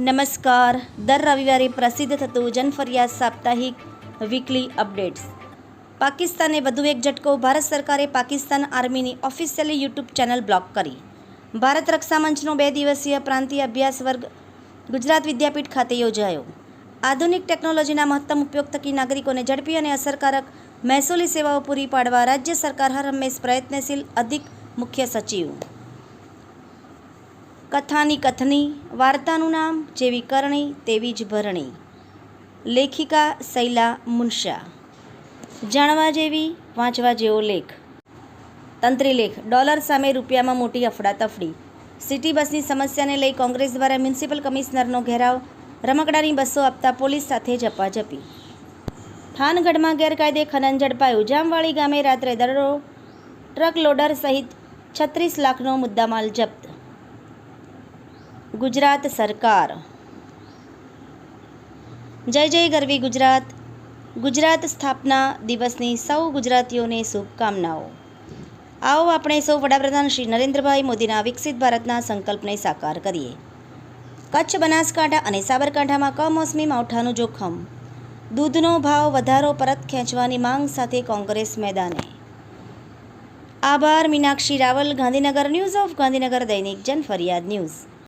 નમસ્કાર. દર રવિવારે પ્રસિદ્ધ થતું જનફરિયાદ સાપ્તાહિક વીકલી અપડેટ્સ. પાકિસ્તાને વધુ એક ઝટકો. ભારત સરકારે પાકિસ્તાન આર્મીની ઓફિશિયલી યુટ્યુબ ચેનલ બ્લોક કરી. ભારત રક્ષામંચનો 2 દિવસીય પ્રાંતીય અભ્યાસ વર્ગ ગુજરાત વિદ્યાપીઠ ખાતે યોજાયો. આધુનિક ટેકનોલોજીના મહત્તમ ઉપયોગ થકી નાગરિકોને ઝડપી અને અસરકારક મહેસૂલી સેવાઓ પૂરી પાડવા રાજ્ય સરકાર હર હંમેશ પ્રયત્નશીલ. અધિક મુખ્ય સચિવ. કથાની કથની, વાર્તાનું નામ જેવી કરણી તેવી જ ભરણી. લેખિકા શૈલા મુનશા. જાણવા જેવી, વાંચવા જેવો લેખ. તંત્રી લેખ. ડોલર સામે રૂપિયામાં મોટી અફડાતફડી. સિટી બસની સમસ્યાને લઈ કોંગ્રેસ દ્વારા મ્યુનિસિપલ કમિશનરનો ઘેરાવ. રમકડાની બસો આપતા પોલીસ સાથે ઝપાઝપી. થાનગઢમાં ગેરકાયદે ખનન ઝડપાયું. જામવાળી ગામે રાત્રે દરોડો. ટ્રક લોડર સહિત 36 લાખનો મુદ્દામાલ જપ્ત. ગુજરાત સરકાર. જય જય ગરવી ગુજરાત. ગુજરાત સ્થાપના દિવસની સૌ ગુજરાતીઓને શુભકામનાઓ. આવો આપણે સૌ વડાપ્રધાન શ્રી નરેન્દ્રભાઈ મોદીના વિકસિત ભારતના સંકલ્પને સાકાર કરીએ. કચ્છ, બનાસકાંઠા અને સાબરકાંઠામાં કમોસમી માવઠાનું જોખમ. દૂધનો ભાવ વધારો પરત ખેંચવાની માંગ સાથે કોંગ્રેસ મેદાને. આભાર. મીનાક્ષી રાવલ, ગાંધીનગર. ન્યૂઝ ઓફ ગાંધીનગર દૈનિક જનફરિયાદ ન્યૂઝ.